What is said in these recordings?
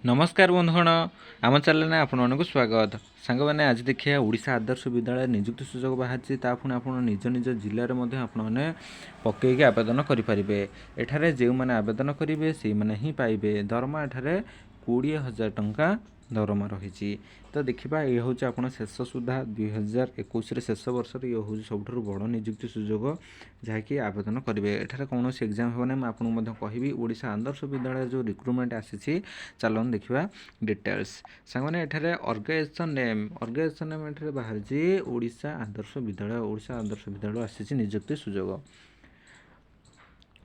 नमस्कार बंधुगण आम चैनल आपको स्वागत सांग मैंने आज देखिए ओडिशा आदर्श विद्यालय निजुक्ति सुजोग बाहरी पुणी आप निज निज जिले में आपने पकईकि आवेदन करेंगे। एठारे जो मैंने आवेदन करेंगे से मैंने ही पाइबे दरमा एठारे 20,000 टंका दरमा रही। तो देखा ये हूँ आप शेष सुधा 2021 शेष वर्ष ये हूँ सब बड़ निजुक्ति सुजोग जहाँकि आवेदन करेंगे। एठारे कौन एग्जाम हो ना आपको कहि ओडिशा आदर्श विद्यालय जो रिक्रुटमेंट आसी चलन देखा डिटेल्स सांगने एठारे ऑर्गेनाइजेशन नेम एठारे बाहरी ओडिशा आदर्श विद्यालय आसी निजुक्ति सुजोग।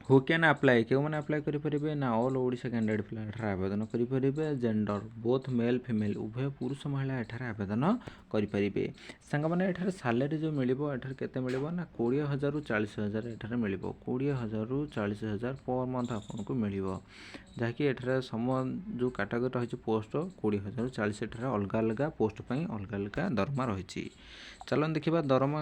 हु कैन अप्लाई क्यों मैंने अप्लाई करेंगे ना ऑल ओडिशा कैंडिडेट पिला आवेदन करेंगे। जेंडर बोथ मेल फीमेल उभय पुरुष महिला एठारे आवेदन करेंगे। सांग मैंने एठारे सैलरी जो मिल केते मिल ना 20,000 रु 40,000 एठारे मिल 20,000 रु 40,000 पर मंथ आपको मिल जहाँकि एठारे सम जो कैटेगरी रही पोस्ट 20,000 रु 40 एठारे अलग अलग पोस्ट अलग अलग दरमा रही। चलन देखा दरमा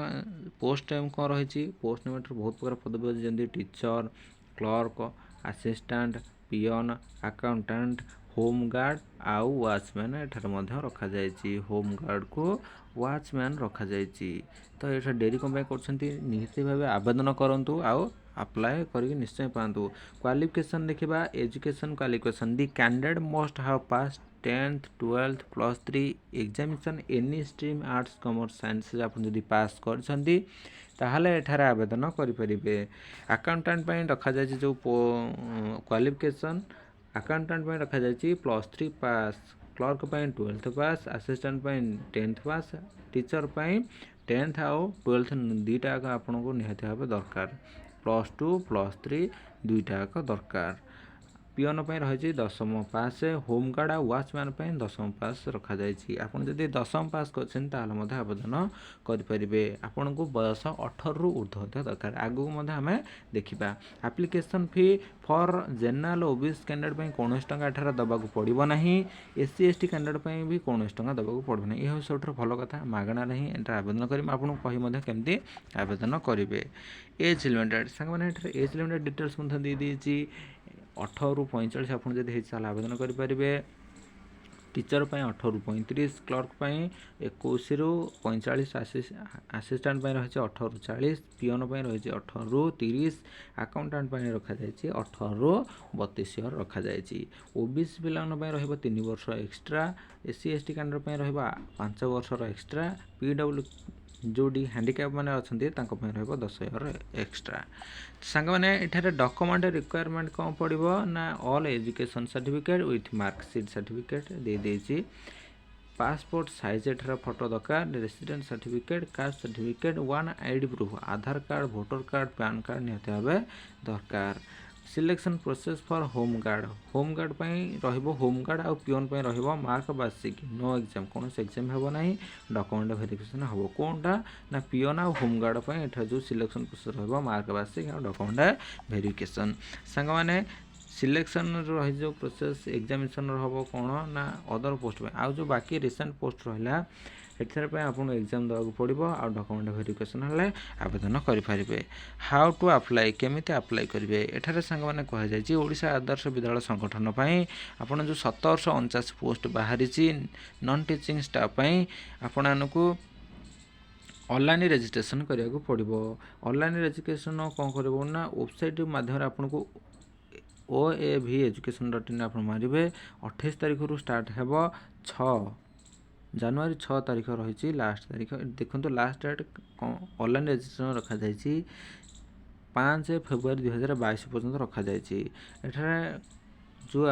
पोस्ट नेम कौन रही पोस्ट नेम बहुत प्रकार पदवी अच्छी जमी टीचर क्लर्क असिस्टेंट पियन अकाउंटेंट होमगार्ड आउ वाचमैन एठार रखा जायछि। होमगार्ड को वाचमैन रखा जायछि। तो ये डेरी कम कर निश्चित भाव आवेदन करूँ आउ अप्लाई करके निश्चय पातु। क्वालिफिकेशन देखा एजुकेशन क्वालिफिकेशन दि कैंडिडेट मस्ट हाव पास 10th 12th +3 examination any stream arts commerce science आप पास करछंती ताहले एठारे आवेदन करेंगे। अकाउंटेंट रखा जाए जो क्वालिफिकेशन अकाउंटेंट रखा जाए +3 पास क्लर्क 12th पास असिस्टेंट 10th पास टीचर 10th आउ 12th दुईटा आपको निहाती भाव दरकार +2 +3 दुईटा दरकार। पियन रही 10th पास होमगार्ड आ वाचमैन 10th पास रखा जाए। आपड़ जब 10th पास कर आवेदन करेंगे। आपन को बयस 18 रु ऊर्ध्व दरकार। आगू आम देखा application fee for general OBC candidate कौन टंका एठार दबाक पड़ो ना SC ST कैंडिडेट भी कौन टंका दबाक पड़ो ना। यह सब भल कथा मागणार ही एटा आवेदन करें आपको कही केमती आवेदन करेंगे। एज लिमिटेड सांग मैंने एज लिमिटेड डिटेल्स दे देती 18 रु 45 आप आवेदन करेंगे। टीचर 18 रु 35 क्लर्क 21 रु 45 असिस्टेंट रही 18 रु 40 पियन रही 18 रु 30 अकाउंटेंट रखा जाए 18 रु 32 ईयर रखा जाए। ओबीसी पिला 3 वर्ष एक्सट्रा SC ST कैंडिडेट रहा 5 वर्ष एक्सट्रा PW जोड़ी हैंडिकैप मैंने अच्छा 10 ईयर एक्सट्रा। सांग मैंने ये डॉक्यूमेंट रिक्वायरमेंट कौन पड़ो ना all education certificate with marksheet certificate दे देछि। पासपोर्ट साइज एठार फोटो दरकार resident certificate caste certificate 1 ID proof Aadhaar card voter card PAN card निहत भाव दरकार। Selection process for home guard home guard आउ पियन मार्क बार्षिक नो एग्जाम कौन एग्जाम हो ना डॉक्यूमेंट वेरिफिकेशन हम कौनटा ना पियन आउ होमगार्ड एठार जो सिलेक्शन प्रोसेस मार्क बार्षिक और डॉक्यूमेंट वेरिफिकेशन। सांग मैंने सिलेक्शन रही जो प्रोसेस एग्जामिनेशन हम कौन ना अदर पोस्ट आउ जो बाकी रिसेंट पोस्ट रहा एथर आपको एग्जाम देवाक पड़ो आ डॉक्यूमेंट वेरिफिकेशन हेल्ले आवेदन करेंगे। हाउ टू अप्लाई केमिति अप्लाई करेंगे एठार सांग मैंने कहुई ओडिशा आदर्श विद्यालय संगठन आपन जो 1749 पोस्ट बाहरी नॉन टीचिंग स्टाफ आपण को ऑनलाइन रजिस्ट्रेशन करा पड़ो। ऑनलाइन रजिस्ट्रेशन कौन कर ना वेबसाइट माध्यम आपको oaveducation.in आप मारे 28 तारीख रू स्टार्ट हो 6 जनवरी 6 तारीख रही लास्ट तारीख देखो लास्ट डेट ऑनलाइन रजिस्ट्रेशन रखा जाए 5 फेब्रुआरी 2022 पर्यंत रखा जाए। एठार जो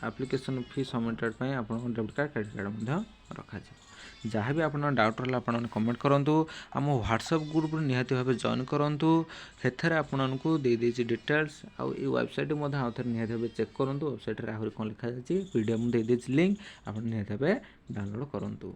एप्लिकेशन फी सबमिटेड आप डेबिट कार्ड क्रेडिट कार्ड रखा जहाँ भी आप डाउट रहा आप कमेंट करूँ आम व्हाट्सएप ग्रुप निहाती भाव जॉइन करूँ से आपको देदेछि डिटेल्स आउ वेबसाइट आउ थे निहाती भाव चेक करूँ वेबसाइट आहरी कौन लिखा जाए पीडीएफ मुझे लिंक आप निहाती भाव डाउनलोड करूँ।